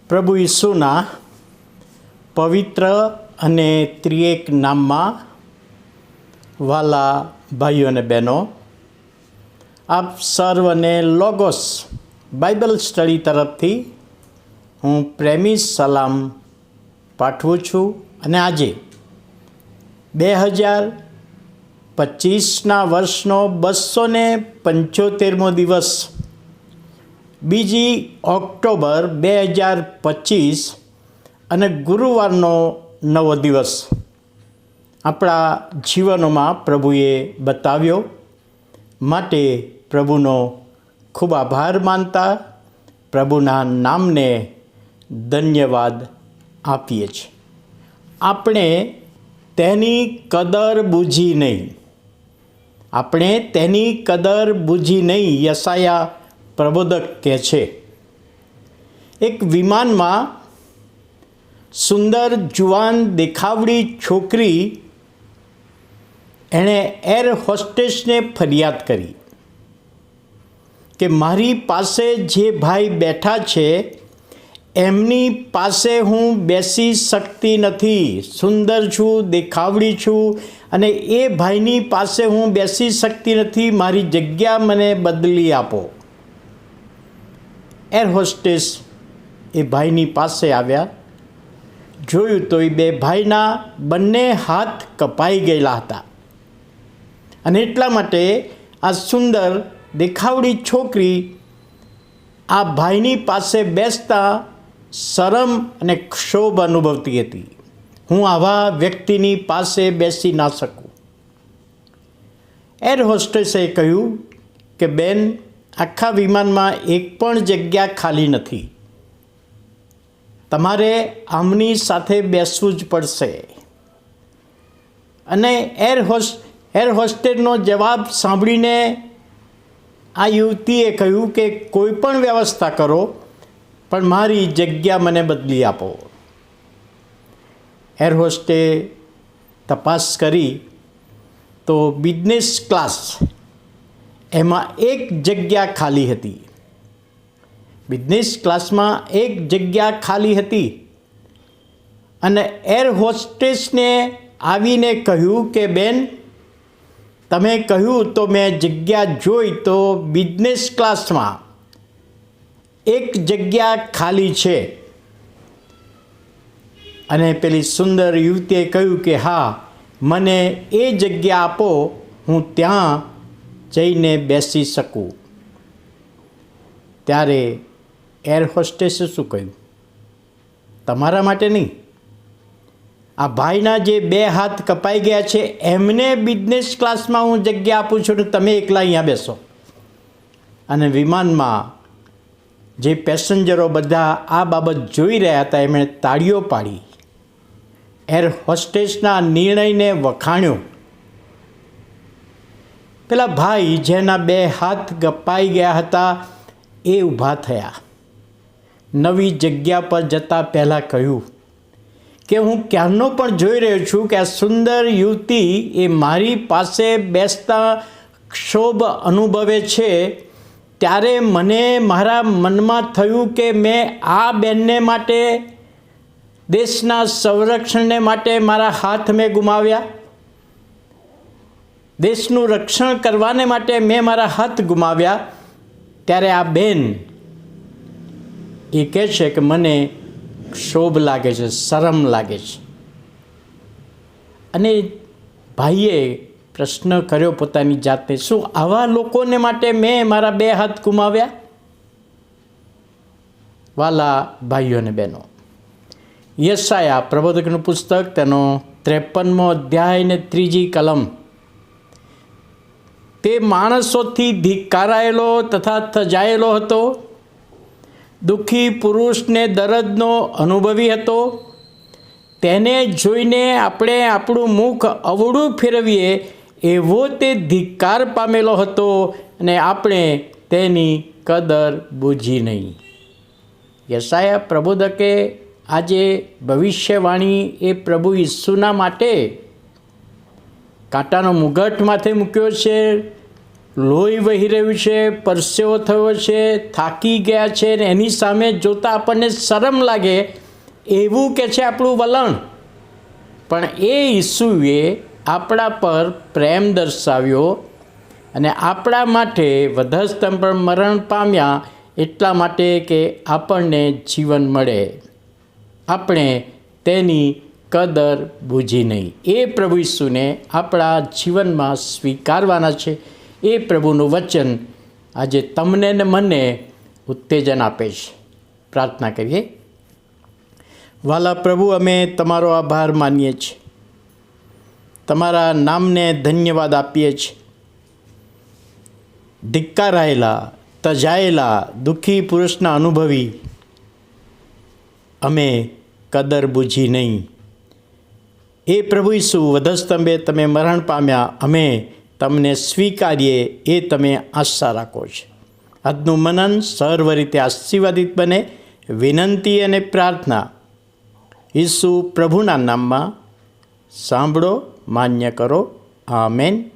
પ્રભુ ઈસુના પવિત્ર અને ત્રિએક નામમાં વાલા ભાઈઓ અને બહેનો, આપ સર્વને લોગોસ બાઇબલ સ્ટડી તરફથી હું પ્રેમી સલામ પાઠવું છું. અને આજે 2025ના વર્ષનો 275મો દિવસ, 2 ઓક્ટોબર 2025 અને ગુરુવારનો નવો દિવસ આપણા જીવનોમાં પ્રભુએ બતાવ્યો. માટે પ્રભુનો ખૂબ આભાર માનતા પ્રભુના નામને ધન્યવાદ આપીએ છીએ. આપણે તેની કદર બૂઝી નહીં, યશાયા પ્રબોધક કહે છે. એક વિમાનમાં સુંદર જુવાન દેખાવડી છોકરી એણે એર હોસ્ટેસને ફરિયાદ કરી કે મારી પાસે જે ભાઈ બેઠા છે એમની પાસે હું બેસી શકતી નથી. સુંદર છું, દેખાવડી છું અને એ ભાઈની પાસે હું બેસી શકતી નથી. મારી જગ્યા મને બદલી આપો. એર હોસ્ટેસ એ ભાઈની પાસે આવ્યા. જોયું તો એ બે ભાઈના બંને હાથ કપાઈ ગયેલા હતા અને એટલા માટે આ સુંદર દેખાવડી છોકરી આ ભાઈની પાસે બેસતા શરમ અને ક્ષોભ અનુભવતી હતી. હું આવા વ્યક્તિની પાસે બેસી ના શકું. એર હોસ્ટેસે કહ્યું કે બેન, આખા વિમાનમાં એક પણ જગ્યા ખાલી નથી. તમારે આમની સાથે બેસવું જ પડશે. અને એર હોસ્ટેસનો જવાબ સાંભળીને આ યુવતીએ કહ્યું કે કોઈ પણ વ્યવસ્થા કરો, પણ મારી જગ્યા મને બદલી આપો. એર હોસ્ટેસે તપાસ કરી તો બિઝનેસ ક્લાસ એમાં એક જગ્યા ખાલી હતી. બિઝનેસ ક્લાસમાં એક જગ્યા ખાલી હતી અને એર હોસ્ટેસને આવીને કહ્યું કે બેન, તમે કહ્યું તો મેં જગ્યા જોઈ તો બિઝનેસ ક્લાસમાં એક જગ્યા ખાલી છે. અને પેલી સુંદર યુવતીએ કહ્યું કે હા, મને એ જગ્યા આપો, હું ત્યાં જઈને બેસી શકું. ત્યારે એર હોસ્ટેસે શું કહ્યું? તમારા માટે નહીં, આ ભાઈના જે 2 હાથ કપાઈ ગયા છે એમને બિઝનેસ ક્લાસમાં હું જગ્યા આપું છું ને તમે એકલા અહીંયા બેસો. અને વિમાનમાં જે પેસેન્જરો બધા આ બાબત જોઈ રહ્યા હતા એમણે તાળીઓ પાડી એર હોસ્ટેસના નિર્ણયને વખાણ્યો. પેલા ભાઈ જેના 2 હાથ કપાઈ ગયા હતા એ ઊભા થયા. નવી જગ્યા પર જતાં પહેલાં કહ્યું કે હું ક્યારનો પણ જોઈ રહ્યો છું કે આ સુંદર યુવતી એ મારી પાસે બેસતા ક્ષોભ અનુભવે છે. ત્યારે મને મારા મનમાં થયું કે મેં આ બેનને માટે, દેશના સંરક્ષણને માટે મારા હાથ મેં ગુમાવ્યા. દેશનું રક્ષણ કરવાને માટે મેં મારા હાથ ગુમાવ્યા. ત્યારે આ બેન એ કહે છે કે મને ક્ષોભ લાગે છે, શરમ લાગે છે. અને ભાઈએ પ્રશ્ન કર્યો પોતાની જાતે, શું આવા લોકોને માટે મેં મારા 2 હાથ ગુમાવ્યા? વાલા ભાઈઓ અને બહેનો, યશાયા પ્રબોધકનું પુસ્તક તેનો 53મો અધ્યાય ને 3જી કલમ, તે માણસોથી ધિક્કારાયેલો તથા તજાયેલો હતો, દુઃખી પુરુષને દર્દનો અનુભવી હતો. તેને જોઈને આપણે આપણું મુખ અવળું ફેરવીએ એવો તે ધિક્કાર પામેલો હતો અને આપણે તેની કદર બૂઝી નહીં. યશાયા પ્રબોધકે આજે ભવિષ્યવાણી એ પ્રભુ ઈસુના માટે કાંટાનો મુગટ માથે મૂક્યો છે લોહી વહી રહ્યું છે, પરસેવો થયો છે, થાકી ગયા છે ને એની સામે જોતાં આપણને શરમ લાગે એવું કે છે આપણું વલણ. પણ એ ઈસુએ આપણા પર પ્રેમ દર્શાવ્યો અને આપણા માટે વધસ્તંભ પર મરણ પામ્યા એટલા માટે કે આપણને જીવન મળે. આપણે તેની કદર બૂજી નહીં. એ પ્રભુ ઈસુને આપણા જીવનમાં સ્વીકારવાના છે. એ પ્રભુનું વચન આજે તમને ને મને ઉત્તેજન આપે છે. પ્રાર્થના કરીએ. વાલા પ્રભુ, અમે તમારો આભાર માનીએ છીએ, તમારા નામને ધન્યવાદ આપીએ છીએ. ધિક્કારાયેલા, તજાયેલા, દુઃખી પુરુષના અનુભવી અમે કદર બૂજી નહીં. એ પ્રભુ ઈસુ, વધસ્તંભે તમે મરણ પામ્યા, અમે તમને સ્વીકારીએ એ તમે આશા રાખો છો. આજનું મનન સર્વ રીતે આશીર્વાદિત બને વિનંતી અને પ્રાર્થના ઈસુ પ્રભુના નામમાં સાંભળો, માન્ય કરો. આમેન.